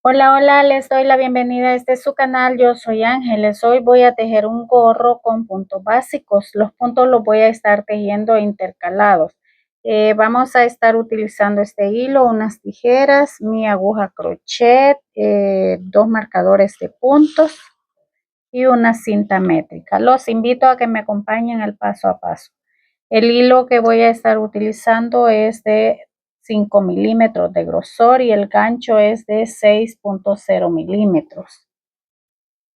Hola, hola, les doy la bienvenida a este su canal. Yo soy Ángeles. Hoy voy a tejer un gorro con puntos básicos. Los puntos los voy a estar tejiendo intercalados. Vamos a estar utilizando este hilo, unas tijeras, mi aguja crochet, dos marcadores de puntos y una cinta métrica. Los invito a que me acompañen al paso a paso. El hilo que voy a estar utilizando es de 5 milímetros de grosor y el gancho es de 6.0 milímetros.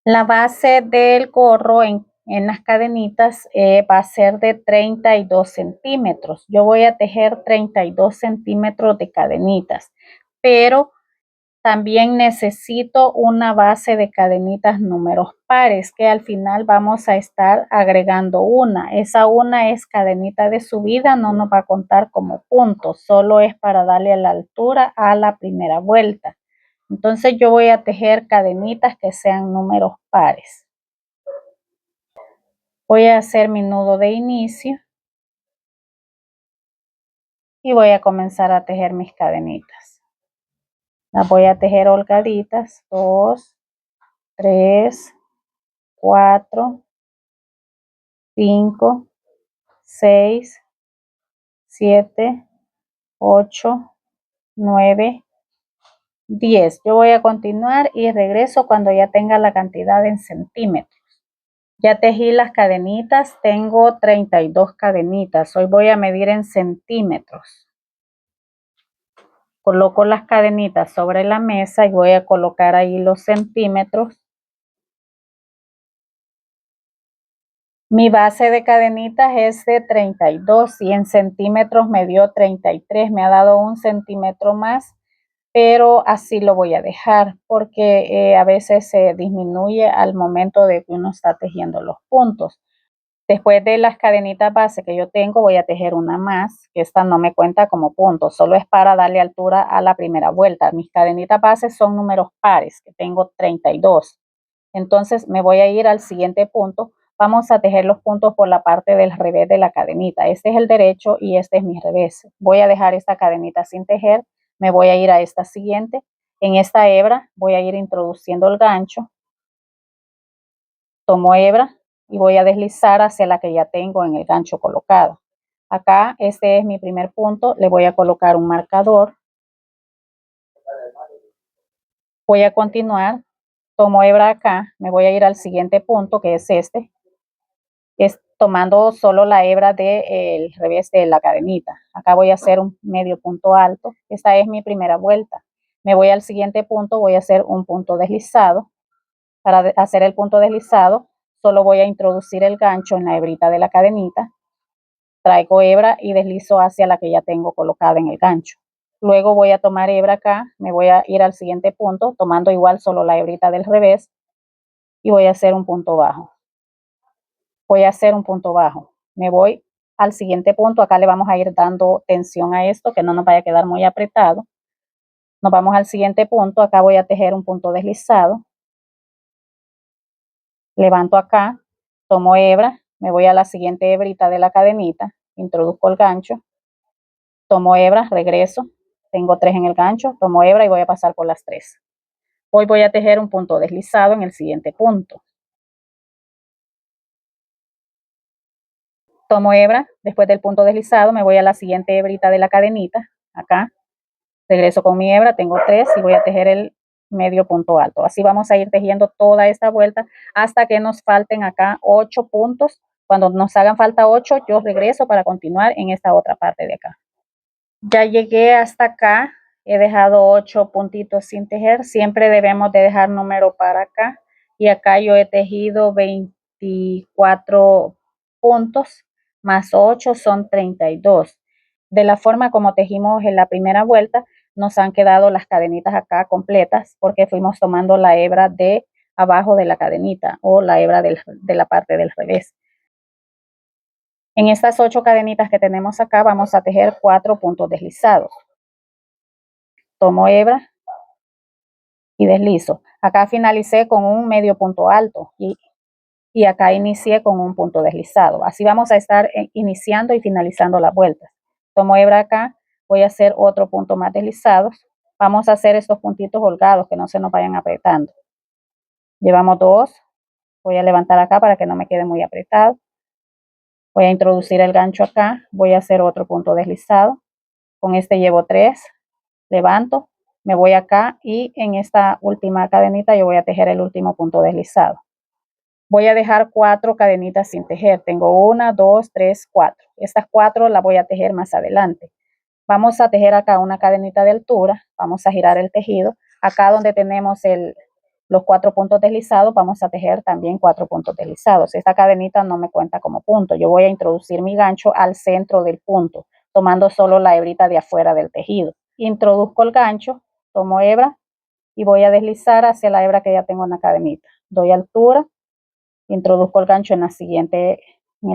La base del gorro en las cadenitas va a ser de 32 centímetros. Yo voy a tejer 32 centímetros de cadenitas, pero también necesito una base de cadenitas números pares que al final vamos a estar agregando una. Esa una es cadenita de subida, no nos va a contar como punto, solo es para darle la altura a la primera vuelta. Entonces yo voy a tejer cadenitas que sean números pares. Voy a hacer mi nudo de inicio y voy a comenzar a tejer mis cadenitas. Las voy a tejer holgaditas, 2, 3, 4, 5, 6, 7, 8, 9, 10. Yo voy a continuar y regreso cuando ya tenga la cantidad en centímetros. Ya tejí las cadenitas, tengo 32 cadenitas. Hoy voy a medir en centímetros. Coloco las cadenitas sobre la mesa y voy a colocar ahí los centímetros. Mi base de cadenitas es de 32 y en centímetros me dio 33, me ha dado un centímetro más, pero así lo voy a dejar porque a veces se disminuye al momento de que uno está tejiendo los puntos. Después de las cadenitas base que yo tengo, voy a tejer una más, que esta no me cuenta como punto, solo es para darle altura a la primera vuelta. Mis cadenitas bases son números pares, que tengo 32. Entonces me voy a ir al siguiente punto. Vamos a tejer los puntos por la parte del revés de la cadenita. Este es el derecho y este es mi revés. Voy a dejar esta cadenita sin tejer. Me voy a ir a esta siguiente. En esta hebra voy a ir introduciendo el gancho. Tomo hebra y voy a deslizar hacia la que ya tengo en el gancho colocado. Acá este es mi primer punto. Le voy a colocar un marcador. Voy a continuar. Tomo hebra acá. Me voy a ir al siguiente punto, que es este. Es tomando solo la hebra del revés de la cadenita. Acá voy a hacer un medio punto alto. Esta es mi primera vuelta. Me voy al siguiente punto, voy a hacer un punto deslizado. Para hacer el punto deslizado, solo voy a introducir el gancho en la hebrita de la cadenita. Traigo hebra y deslizo hacia la que ya tengo colocada en el gancho. Luego voy a tomar hebra acá, me voy a ir al siguiente punto, tomando igual solo la hebrita del revés y voy a hacer un punto bajo. Voy a hacer un punto bajo. Me voy al siguiente punto. Acá le vamos a ir dando tensión a esto, que no nos vaya a quedar muy apretado. Nos vamos al siguiente punto. Acá voy a tejer un punto deslizado. Levanto acá, tomo hebra, me voy a la siguiente hebrita de la cadenita, introduzco el gancho, tomo hebra, regreso, tengo 3 en el gancho, tomo hebra y voy a pasar por las 3. Hoy voy a tejer un punto deslizado en el siguiente punto. Tomo hebra, después del punto deslizado me voy a la siguiente hebrita de la cadenita, acá, regreso con mi hebra, tengo 3 y voy a tejer el medio punto alto. Así vamos a ir tejiendo toda esta vuelta hasta que nos falten acá 8 puntos. Cuando nos hagan falta 8, yo regreso para continuar en esta otra parte de acá. Ya llegué hasta acá, he dejado 8 puntitos sin tejer. Siempre debemos de dejar número para acá. Y acá yo he tejido 24 puntos, más 8 son 32. De la forma como tejimos en la primera vuelta, nos han quedado las cadenitas acá completas porque fuimos tomando la hebra de abajo de la cadenita o la hebra de la parte del revés. En estas 8 cadenitas que tenemos acá vamos a tejer 4 puntos deslizados. Tomo hebra y deslizo. Acá finalicé con un medio punto alto y acá inicié con un punto deslizado. Así vamos a estar iniciando y finalizando las vueltas. Tomo hebra acá, voy a hacer otro punto más deslizado, Vamos a hacer estos puntitos holgados que no se nos vayan apretando. Llevamos 2. Voy a levantar acá para que no me quede muy apretado. Voy a introducir el gancho acá. Voy a hacer otro punto deslizado. Con este llevo 3. Levanto, me voy acá y en esta última cadenita yo voy a tejer el último punto deslizado. Voy a dejar 4 cadenitas sin tejer. Tengo 1, 2, 3, 4. Estas 4 las voy a tejer más adelante. Vamos a tejer acá una cadenita de altura. Vamos a girar el tejido. Acá donde tenemos los 4 puntos deslizados, vamos a tejer también 4 puntos deslizados. Esta cadenita no me cuenta como punto. Yo voy a introducir mi gancho al centro del punto, tomando solo la hebrita de afuera del tejido. Introduzco el gancho, tomo hebra y voy a deslizar hacia la hebra que ya tengo en la cadenita. Doy altura, introduzco el gancho en el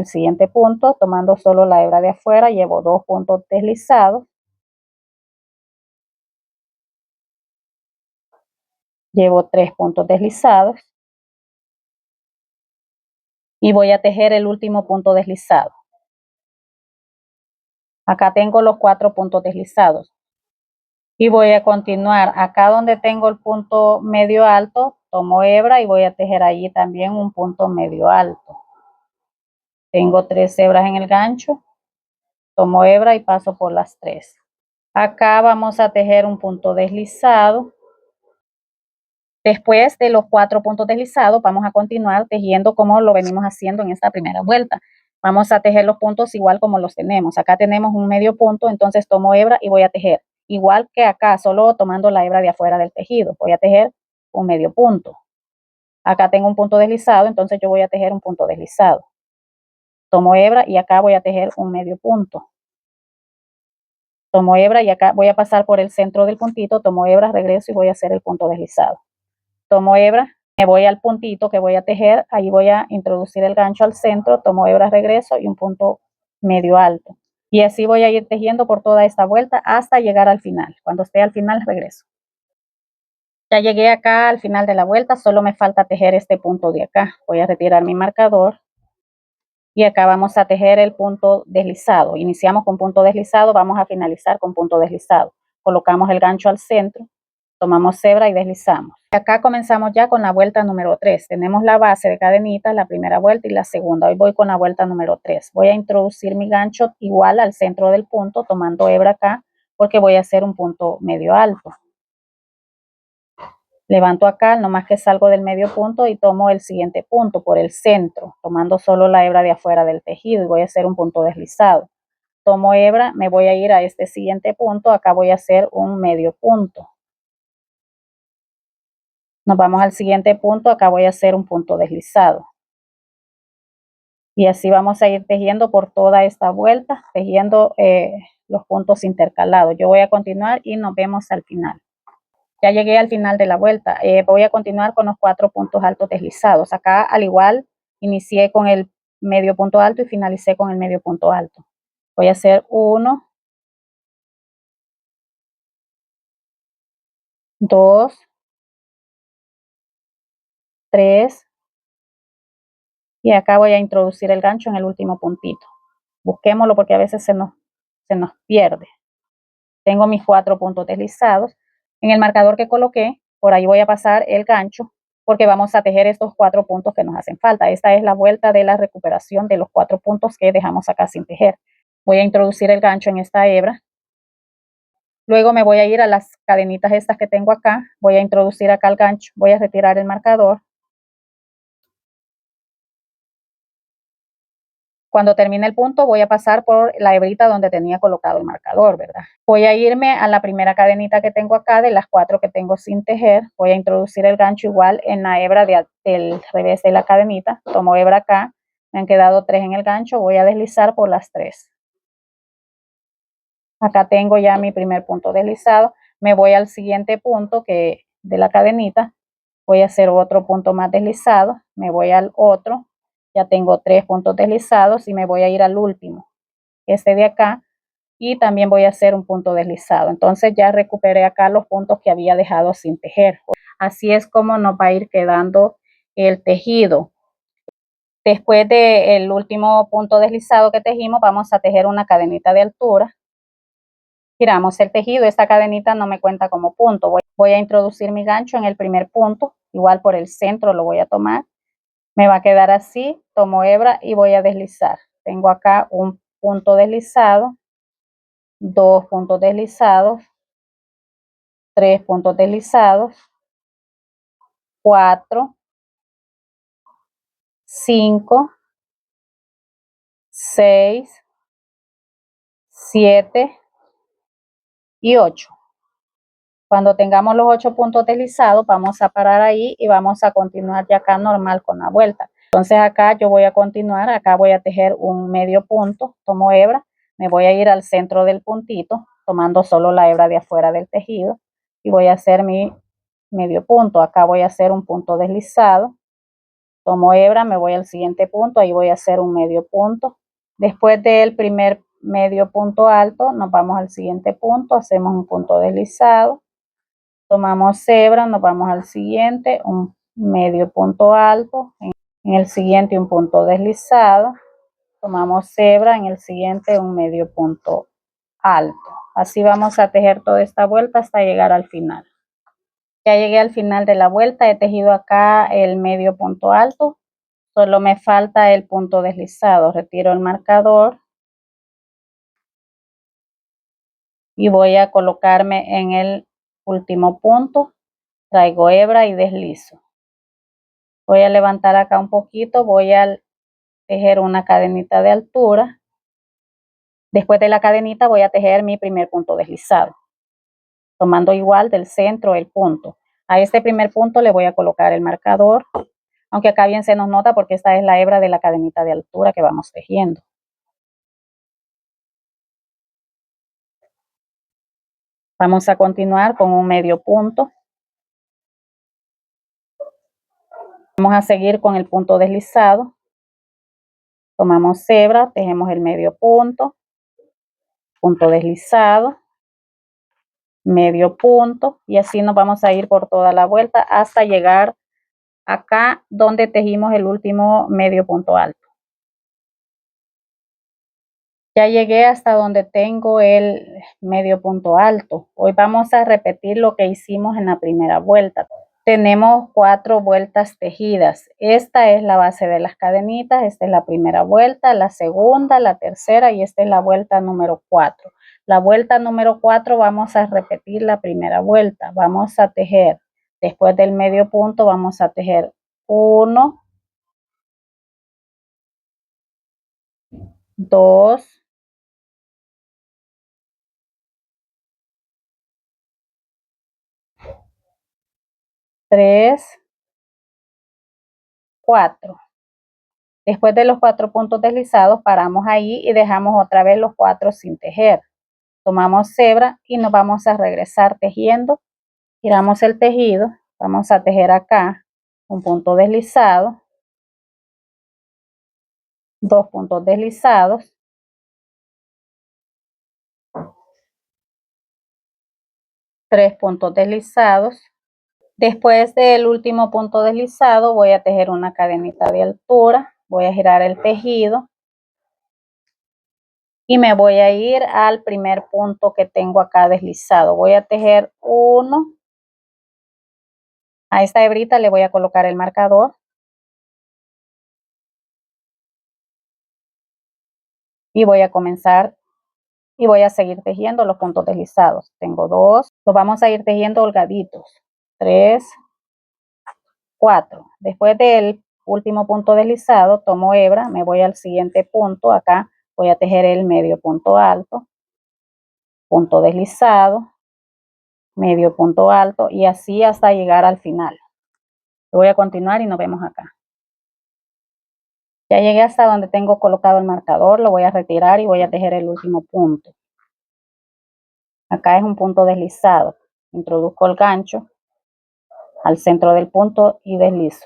siguiente punto, tomando solo la hebra de afuera, llevo 2 puntos deslizados. Llevo 3 puntos deslizados y voy a tejer el último punto deslizado. Acá tengo los 4 puntos deslizados y voy a continuar acá donde tengo el punto medio alto, tomo hebra y voy a tejer allí también un punto medio alto. Tengo 3 hebras en el gancho, tomo hebra y paso por las 3. Acá vamos a tejer un punto deslizado. Después de los 4 puntos deslizados, vamos a continuar tejiendo como lo venimos haciendo en esta primera vuelta. Vamos a tejer los puntos igual como los tenemos. Acá tenemos un medio punto, entonces tomo hebra y voy a tejer. Igual que acá, solo tomando la hebra de afuera del tejido. Voy a tejer un medio punto. Acá tengo un punto deslizado, entonces yo voy a tejer un punto deslizado. Tomo hebra y acá voy a tejer un medio punto. Tomo hebra y acá voy a pasar por el centro del puntito, tomo hebra, regreso y voy a hacer el punto deslizado. Tomo hebra, me voy al puntito que voy a tejer, ahí voy a introducir el gancho al centro, tomo hebra, regreso y un punto medio alto. Y así voy a ir tejiendo por toda esta vuelta hasta llegar al final. Cuando esté al final, regreso. Ya llegué acá al final de la vuelta, solo me falta tejer este punto de acá. Voy a retirar mi marcador y acá vamos a tejer el punto deslizado. Iniciamos con punto deslizado, vamos a finalizar con punto deslizado. Colocamos el gancho al centro, tomamos hebra y deslizamos. Acá comenzamos ya con la vuelta número 3. Tenemos la base de cadenita, la primera vuelta y la segunda. Hoy voy con la vuelta número 3. Voy a introducir mi gancho igual al centro del punto, tomando hebra acá, porque voy a hacer un punto medio alto. Levanto acá, nomás que salgo del medio punto y tomo el siguiente punto por el centro, tomando solo la hebra de afuera del tejido y voy a hacer un punto deslizado. Tomo hebra, me voy a ir a este siguiente punto, acá voy a hacer un medio punto. Nos vamos al siguiente punto, acá voy a hacer un punto deslizado. Y así vamos a ir tejiendo por toda esta vuelta, tejiendo los puntos intercalados. Yo voy a continuar y nos vemos al final. Ya llegué al final de la vuelta. Voy a continuar con los 4 puntos altos deslizados. Acá al igual inicié con el medio punto alto y finalicé con el medio punto alto. Voy a hacer 1, 2, 3 y acá voy a introducir el gancho en el último puntito. Busquémoslo porque a veces se nos pierde. Tengo mis 4 puntos deslizados. En el marcador que coloqué, por ahí voy a pasar el gancho porque vamos a tejer estos 4 puntos que nos hacen falta. Esta es la vuelta de la recuperación de los 4 puntos que dejamos acá sin tejer. Voy a introducir el gancho en esta hebra. Luego me voy a ir a las cadenitas estas que tengo acá. Voy a introducir acá el gancho. Voy a retirar el marcador. Cuando termine el punto voy a pasar por la hebrita donde tenía colocado el marcador, ¿verdad? Voy a irme a la primera cadenita que tengo acá, de las 4 que tengo sin tejer. Voy a introducir el gancho igual en la hebra del revés de la cadenita. Tomo hebra acá, me han quedado 3 en el gancho, voy a deslizar por las 3. Acá tengo ya mi primer punto deslizado. Me voy al siguiente punto de la cadenita. Voy a hacer otro punto más deslizado. Me voy al otro. Ya tengo 3 puntos deslizados y me voy a ir al último, este de acá, y también voy a hacer un punto deslizado. Entonces ya recuperé acá los puntos que había dejado sin tejer. Así es como nos va a ir quedando el tejido. Después del último punto deslizado que tejimos, vamos a tejer una cadenita de altura. Giramos el tejido, esta cadenita no me cuenta como punto. Voy a introducir mi gancho en el primer punto, igual por el centro lo voy a tomar. Me va a quedar así, tomo hebra y voy a deslizar. Tengo acá un punto deslizado, 2 puntos deslizados, 3 puntos deslizados, 4, 5, 6, 7 y 8. Cuando tengamos los 8 puntos deslizados, vamos a parar ahí y vamos a continuar ya acá normal con la vuelta. Entonces acá yo voy a continuar, acá voy a tejer un medio punto, tomo hebra, me voy a ir al centro del puntito, tomando solo la hebra de afuera del tejido y voy a hacer mi medio punto. Acá voy a hacer un punto deslizado, tomo hebra, me voy al siguiente punto, ahí voy a hacer un medio punto. Después del primer medio punto alto, nos vamos al siguiente punto, hacemos un punto deslizado, tomamos hebra, nos vamos al siguiente, un medio punto alto, en el siguiente un punto deslizado, tomamos hebra, en el siguiente un medio punto alto. Así vamos a tejer toda esta vuelta hasta llegar al final. Ya llegué al final de la vuelta, he tejido acá el medio punto alto, solo me falta el punto deslizado. Retiro el marcador y voy a colocarme en el último punto, traigo hebra y deslizo. Voy a levantar acá un poquito, voy a tejer una cadenita de altura. Después de la cadenita voy a tejer mi primer punto deslizado, tomando igual del centro el punto. A este primer punto le voy a colocar el marcador, aunque acá bien se nos nota porque esta es la hebra de la cadenita de altura que vamos tejiendo. Vamos a continuar con un medio punto. Vamos a seguir con el punto deslizado. Tomamos hebra, tejemos el medio punto, punto deslizado, medio punto y así nos vamos a ir por toda la vuelta hasta llegar acá donde tejimos el último medio punto alto. Ya llegué hasta donde tengo el medio punto alto. Hoy vamos a repetir lo que hicimos en la primera vuelta. Tenemos 4 vueltas tejidas. Esta es la base de las cadenitas, esta es la primera vuelta, la segunda, la tercera y esta es la vuelta número 4. La vuelta número 4 vamos a repetir la primera vuelta. Vamos a tejer, después del medio punto vamos a tejer 1, 2, 3, 4. Después de los 4 puntos deslizados, paramos ahí y dejamos otra vez los 4 sin tejer. Tomamos hebra y nos vamos a regresar tejiendo. Giramos el tejido, vamos a tejer acá un punto deslizado, 2 puntos deslizados, 3 puntos deslizados. Después del último punto deslizado voy a tejer una cadenita de altura, voy a girar el tejido y me voy a ir al primer punto que tengo acá deslizado. Voy a tejer 1, a esta hebrita le voy a colocar el marcador y voy a comenzar y voy a seguir tejiendo los puntos deslizados. Tengo 2, los vamos a ir tejiendo holgaditos, 3, 4. Después del último punto deslizado, tomo hebra, me voy al siguiente punto, acá voy a tejer el medio punto alto, punto deslizado, medio punto alto y así hasta llegar al final. Voy a continuar y nos vemos acá. Ya llegué hasta donde tengo colocado el marcador, lo voy a retirar y voy a tejer el último punto. Acá es un punto deslizado, introduzco el gancho al centro del punto y deslizo.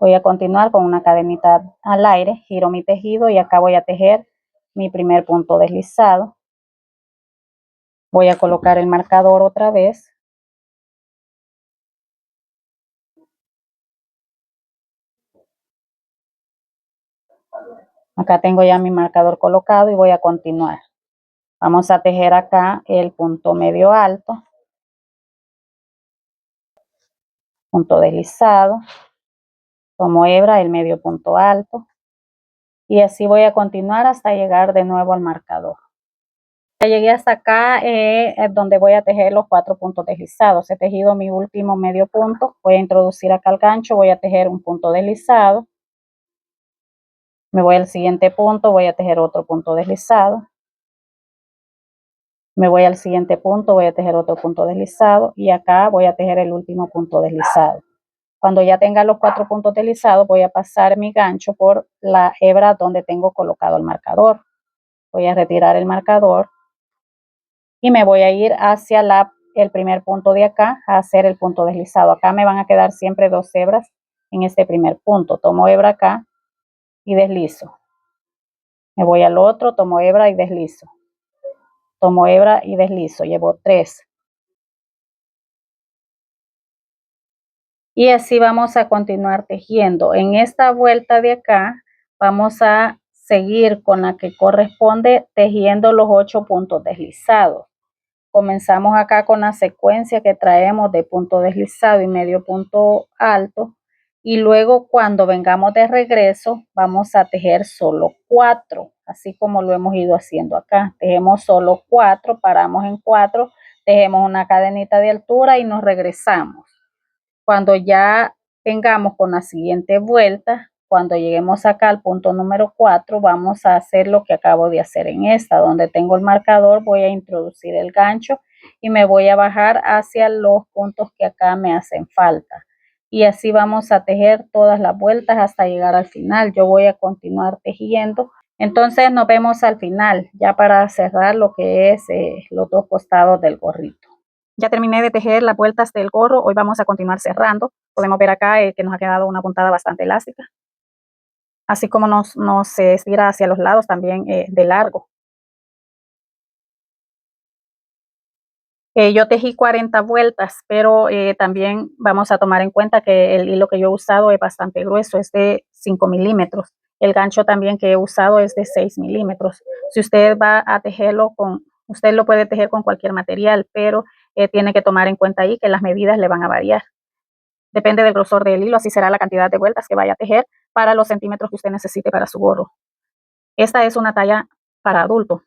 Voy a continuar con una cadenita al aire, giro mi tejido y acá voy a tejer mi primer punto deslizado. Voy a colocar el marcador otra vez. Acá tengo ya mi marcador colocado y voy a continuar. Vamos a tejer acá el punto medio alto, punto deslizado, tomo hebra, el medio punto alto, y así voy a continuar hasta llegar de nuevo al marcador. Ya llegué hasta acá, es donde voy a tejer los 4 puntos deslizados. He tejido mi último medio punto, voy a introducir acá el gancho, voy a tejer un punto deslizado, me voy al siguiente punto, voy a tejer otro punto deslizado, me voy al siguiente punto, voy a tejer otro punto deslizado, y acá voy a tejer el último punto deslizado. Cuando ya tenga los 4 puntos deslizados, voy a pasar mi gancho por la hebra donde tengo colocado el marcador. Voy a retirar el marcador y me voy a ir hacia el primer punto de acá a hacer el punto deslizado. Acá me van a quedar siempre 2 hebras en este primer punto. Tomo hebra acá y deslizo. Me voy al otro, tomo hebra y deslizo. Tomo hebra y deslizo. Llevo 3. Y así vamos a continuar tejiendo. En esta vuelta de acá vamos a seguir con la que corresponde tejiendo los 8 puntos deslizados. Comenzamos acá con la secuencia que traemos de punto deslizado y medio punto alto, y luego cuando vengamos de regreso vamos a tejer solo 4, así como lo hemos ido haciendo acá. Tejemos solo 4, paramos en 4, tejemos una cadenita de altura y nos regresamos. Cuando ya vengamos con la siguiente vuelta, cuando lleguemos acá al punto número 4, vamos a hacer lo que acabo de hacer en esta, donde tengo el marcador, voy a introducir el gancho y me voy a bajar hacia los puntos que acá me hacen falta. Y así vamos a tejer todas las vueltas hasta llegar al final. Yo voy a continuar tejiendo. Entonces nos vemos al final, ya para cerrar lo que es los 2 costados del gorrito. Ya terminé de tejer las vueltas del gorro, hoy vamos a continuar cerrando. Podemos ver acá que nos ha quedado una puntada bastante elástica, así como nos se estira hacia los lados también de largo. Yo tejí 40 vueltas, pero también vamos a tomar en cuenta que el hilo que yo he usado es bastante grueso, es de 5 milímetros. El gancho también que he usado es de 6 milímetros. Si usted va a tejerlo usted lo puede tejer con cualquier material, pero tiene que tomar en cuenta ahí que las medidas le van a variar. Depende del grosor del hilo, así será la cantidad de vueltas que vaya a tejer para los centímetros que usted necesite para su gorro. Esta es una talla para adulto.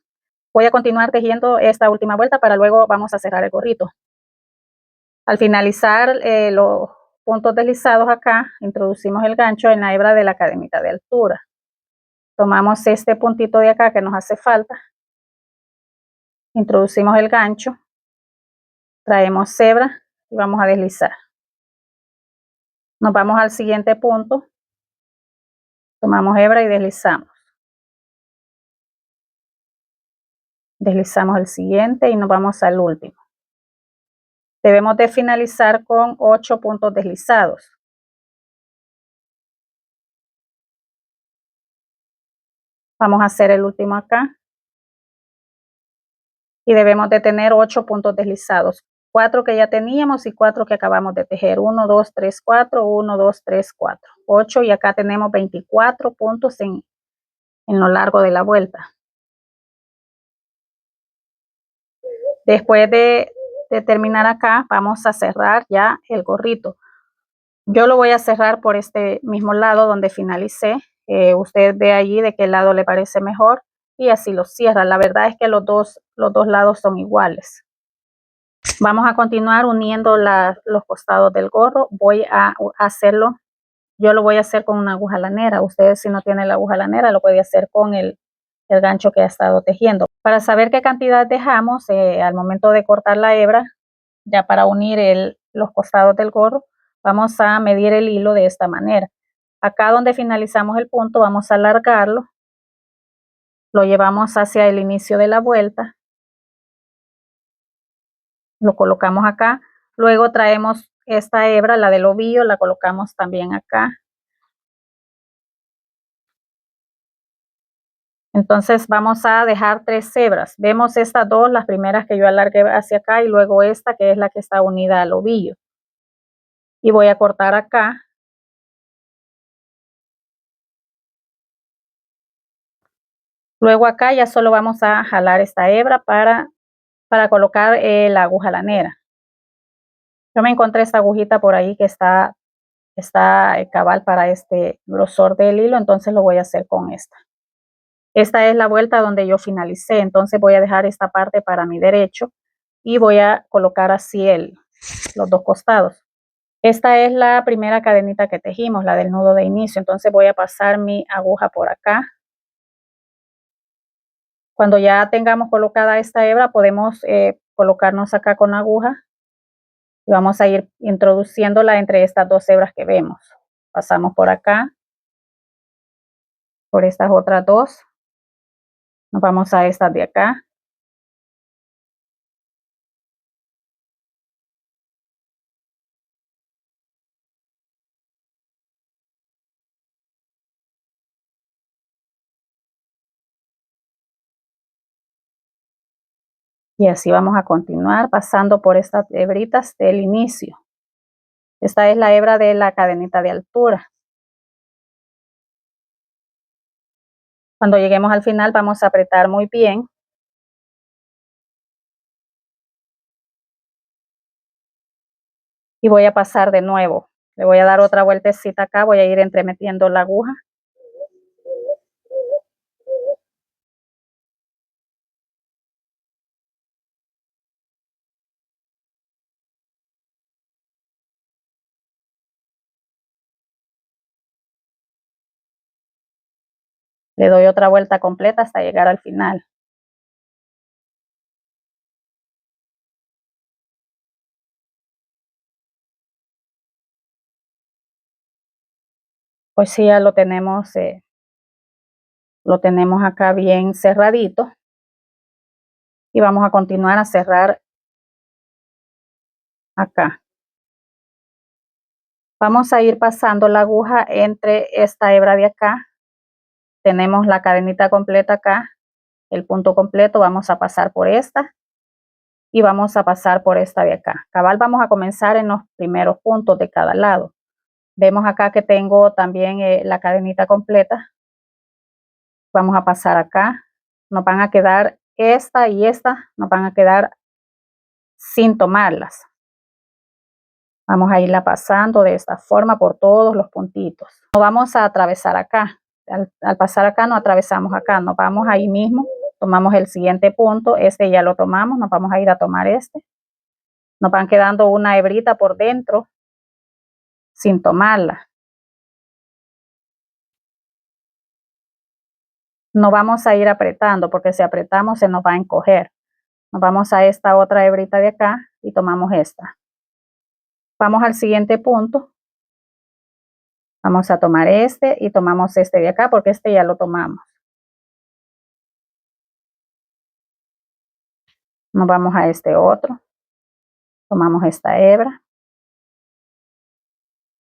Voy a continuar tejiendo esta última vuelta para luego vamos a cerrar el gorrito. Al finalizar los puntos deslizados acá, introducimos el gancho en la hebra de la cadenita de altura. Tomamos este puntito de acá que nos hace falta, introducimos el gancho, traemos hebra y vamos a deslizar. Nos vamos al siguiente punto, tomamos hebra y deslizamos. Deslizamos el siguiente y nos vamos al último. Debemos de finalizar con 8 puntos deslizados. Vamos a hacer el último acá. Y debemos de tener 8 puntos deslizados. 4 que ya teníamos y 4 que acabamos de tejer. 1, 2, 3, 4, 1, 2, 3, 4. 8 y acá tenemos 24 puntos en lo largo de la vuelta. Después de terminar acá, vamos a cerrar ya el gorrito. Yo lo voy a cerrar por este mismo lado donde finalicé. Usted ve allí de qué lado le parece mejor y así lo cierra. La verdad es que los dos lados son iguales. Vamos a continuar uniendo los costados del gorro. Voy a hacerlo, yo lo voy a hacer con una aguja lanera. Usted si no tiene la aguja lanera lo puede hacer con el gancho que ha estado tejiendo. Para saber qué cantidad dejamos al momento de cortar la hebra, ya para unir los costados del gorro, vamos a medir el hilo de esta manera. Acá donde finalizamos el punto vamos a alargarlo, lo llevamos hacia el inicio de la vuelta, lo colocamos acá, luego traemos esta hebra, la del ovillo, la colocamos también acá. Entonces vamos a dejar 3 hebras. Vemos estas dos, las primeras que yo alargué hacia acá y luego esta que es la que está unida al ovillo. Y voy a cortar acá. Luego acá ya solo vamos a jalar esta hebra para colocar la aguja lanera. Yo me encontré esta agujita por ahí que está cabal para este grosor del hilo, entonces lo voy a hacer con esta. Esta es la vuelta donde yo finalicé, entonces voy a dejar esta parte para mi derecho y voy a colocar así los dos costados. Esta es la primera cadenita que tejimos, la del nudo de inicio, entonces voy a pasar mi aguja por acá. Cuando ya tengamos colocada esta hebra, podemos colocarnos acá con aguja y vamos a ir introduciéndola entre estas dos hebras que vemos. Pasamos por acá, por estas otras dos, nos vamos a estas de acá. Y así vamos a continuar pasando por estas hebritas del inicio. Esta es la hebra de la cadenita de altura. Cuando lleguemos al final vamos a apretar muy bien. Y voy a pasar de nuevo. Le voy a dar otra vueltecita acá, voy a ir entremetiendo la aguja. Le doy otra vuelta completa hasta llegar al final. Pues sí, ya lo tenemos acá bien cerradito. Y vamos a continuar a cerrar acá. Vamos a ir pasando la aguja entre esta hebra de acá. Tenemos la cadenita completa acá, el punto completo, vamos a pasar por esta y vamos a pasar por esta de acá. Cabal, vamos a comenzar en los primeros puntos de cada lado. Vemos acá que tengo también la cadenita completa. Vamos a pasar acá. Nos van a quedar esta y esta, nos van a quedar sin tomarlas. Vamos a irla pasando de esta forma por todos los puntitos. No vamos a atravesar acá. Al pasar acá no atravesamos acá, nos vamos ahí mismo, tomamos el siguiente punto, este ya lo tomamos, nos vamos a ir a tomar este. Nos van quedando una hebrita por dentro sin tomarla. No vamos a ir apretando porque si apretamos se nos va a encoger. Nos vamos a esta otra hebrita de acá y tomamos esta. Vamos al siguiente punto. Vamos a tomar este y tomamos este de acá porque este ya lo tomamos. Nos vamos a este otro. Tomamos esta hebra.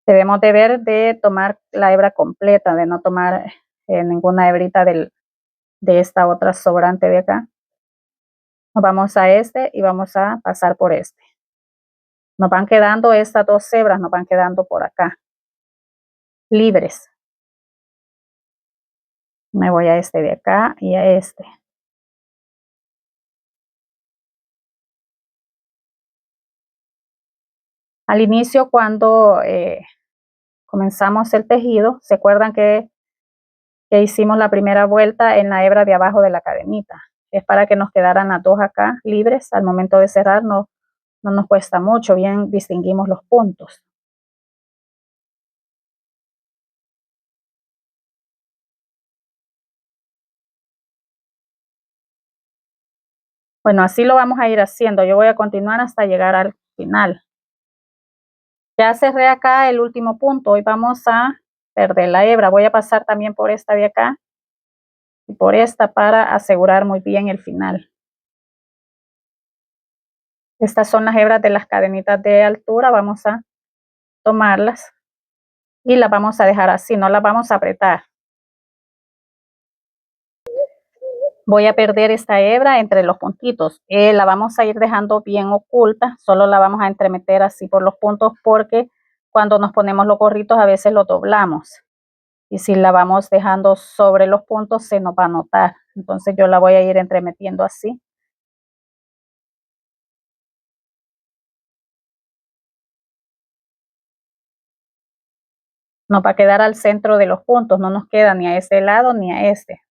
Debemos de ver de tomar la hebra completa, de no tomar ninguna hebrita de esta otra sobrante de acá. Nos vamos a este y vamos a pasar por este. Nos van quedando estas dos hebras, nos van quedando por acá, libres. Me voy a este de acá y a este. Al inicio, cuando comenzamos el tejido, ¿se acuerdan que hicimos la primera vuelta en la hebra de abajo de la cadenita? Es para que nos quedaran las dos acá libres. Al momento de cerrar no nos cuesta mucho, bien distinguimos los puntos. Bueno, así lo vamos a ir haciendo. Yo voy a continuar hasta llegar al final. Ya cerré acá el último punto. Hoy vamos a perder la hebra. Voy a pasar también por esta de acá y por esta para asegurar muy bien el final. Estas son las hebras de las cadenitas de altura. Vamos a tomarlas y las vamos a dejar así, no las vamos a apretar. Voy a perder esta hebra entre los puntitos. La vamos a ir dejando bien oculta, solo la vamos a entremeter así por los puntos porque cuando nos ponemos los gorritos a veces lo doblamos. Y si la vamos dejando sobre los puntos se nos va a notar. entonces yo la voy a ir entremetiendo así. Nos va a quedar al centro de los puntos, no nos queda ni a este lado ni a este.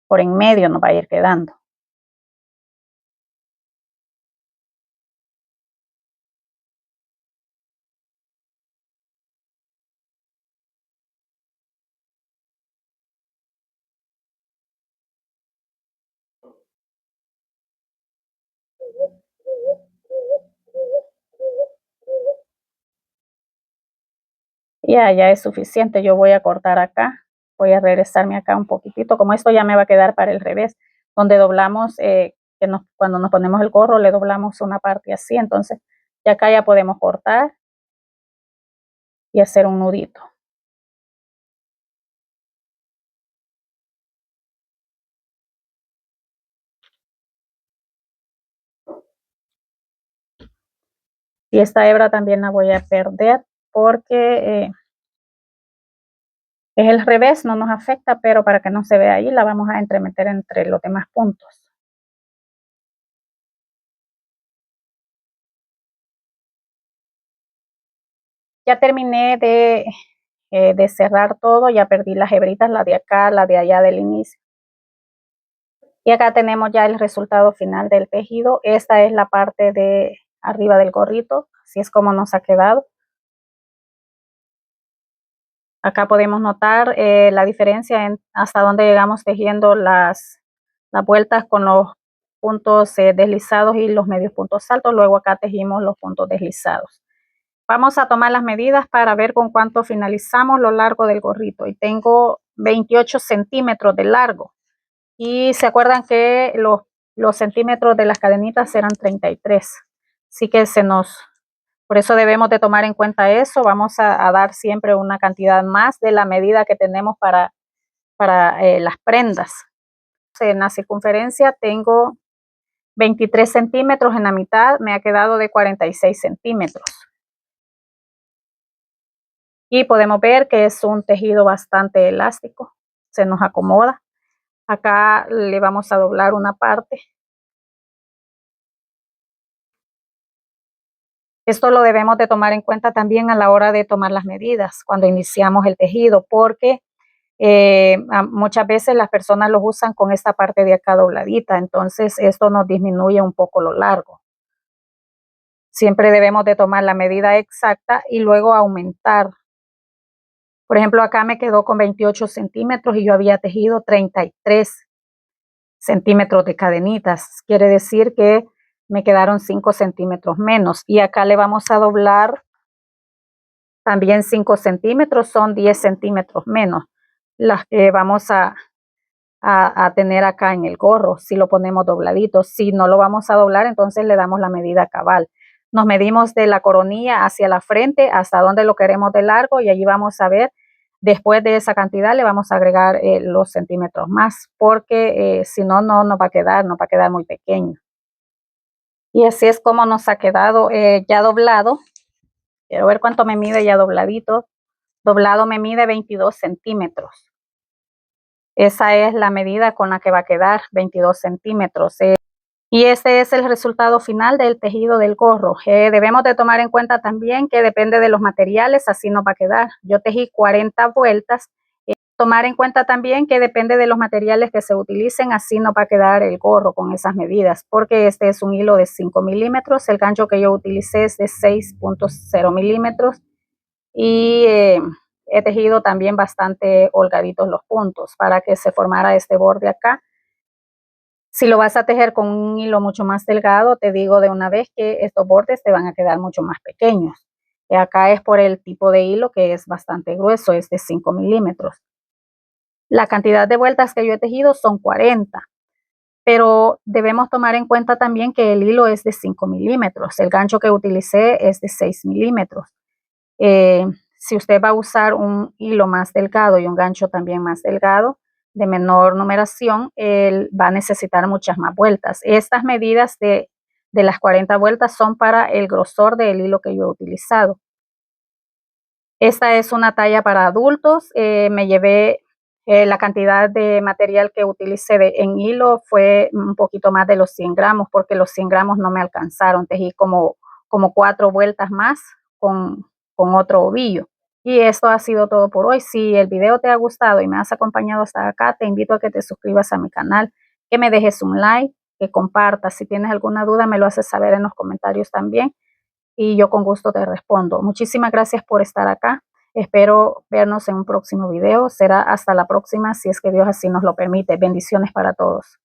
Por en medio nos va a ir quedando. Ya es suficiente, yo voy a cortar acá, voy a regresarme acá un poquitito, como esto ya me va a quedar para el revés, donde doblamos, cuando nos ponemos el gorro le doblamos una parte así, entonces ya acá ya podemos cortar y hacer un nudito. Y esta hebra también la voy a perder porque es el revés, no nos afecta, pero para que no se vea ahí la vamos a entremeter entre los demás puntos. Ya terminé de cerrar todo, ya perdí las hebritas, la de acá, la de allá del inicio. Y acá tenemos ya el resultado final del tejido. Esta es la parte de arriba del gorrito, así es como nos ha quedado. Acá podemos notar la diferencia en hasta dónde llegamos tejiendo las vueltas con los puntos deslizados y los medios puntos altos. Luego acá tejimos los puntos deslizados. Vamos a tomar las medidas para ver con cuánto finalizamos lo largo del gorrito. Y tengo 28 centímetros de largo. Y se acuerdan que los centímetros de las cadenitas eran 33. Así que por eso debemos de tomar en cuenta eso. Vamos a dar siempre una cantidad más de la medida que tenemos para las prendas. En la circunferencia tengo 23 centímetros, en la mitad me ha quedado de 46 centímetros. Y podemos ver que es un tejido bastante elástico, se nos acomoda. Acá le vamos a doblar una parte. Esto lo debemos de tomar en cuenta también a la hora de tomar las medidas cuando iniciamos el tejido, porque muchas veces las personas los usan con esta parte de acá dobladita, entonces esto nos disminuye un poco lo largo. Siempre debemos de tomar la medida exacta y luego aumentar. Por ejemplo, acá me quedó con 28 centímetros y yo había tejido 33 centímetros de cadenitas. Quiere decir que me quedaron 5 centímetros menos. Y acá le vamos a doblar también 5 centímetros, son 10 centímetros menos las que vamos a tener acá en el gorro, si lo ponemos dobladito. Si no lo vamos a doblar, entonces le damos la medida cabal. Nos medimos de la coronilla hacia la frente, hasta donde lo queremos de largo, y allí vamos a ver, después de esa cantidad le vamos a agregar los centímetros más, porque si no, no nos va a quedar muy pequeño. Y así es como nos ha quedado ya doblado. Quiero ver cuánto me mide ya dobladito. Doblado me mide 22 centímetros. Esa es la medida con la que va a quedar, 22 centímetros. Y este es el resultado final del tejido del gorro. Debemos de tomar en cuenta también que depende de los materiales, así nos va a quedar. Yo tejí 40 vueltas. Tomar en cuenta también que depende de los materiales que se utilicen, así nos va a quedar el gorro con esas medidas, porque este es un hilo de 5 milímetros, el gancho que yo utilicé es de 6.0 milímetros y he tejido también bastante holgaditos los puntos para que se formara este borde acá. Si lo vas a tejer con un hilo mucho más delgado, te digo de una vez que estos bordes te van a quedar mucho más pequeños. Y acá es por el tipo de hilo que es bastante grueso, es de 5 milímetros. La cantidad de vueltas que yo he tejido son 40, pero debemos tomar en cuenta también que el hilo es de 5 milímetros. El gancho que utilicé es de 6 milímetros. Si usted va a usar un hilo más delgado y un gancho también más delgado, de menor numeración, él va a necesitar muchas más vueltas. Estas medidas de las 40 vueltas son para el grosor del hilo que yo he utilizado. Esta es una talla para adultos. Me llevé La cantidad de material que utilicé en hilo fue un poquito más de los 100 gramos, porque los 100 gramos no me alcanzaron. Tejí como 4 vueltas más con otro ovillo. Y esto ha sido todo por hoy. Si el video te ha gustado y me has acompañado hasta acá, te invito a que te suscribas a mi canal, que me dejes un like, que compartas. Si tienes alguna duda, me lo haces saber en los comentarios también y yo con gusto te respondo. Muchísimas gracias por estar acá. Espero vernos en un próximo video. Será hasta la próxima, si es que Dios así nos lo permite. Bendiciones para todos.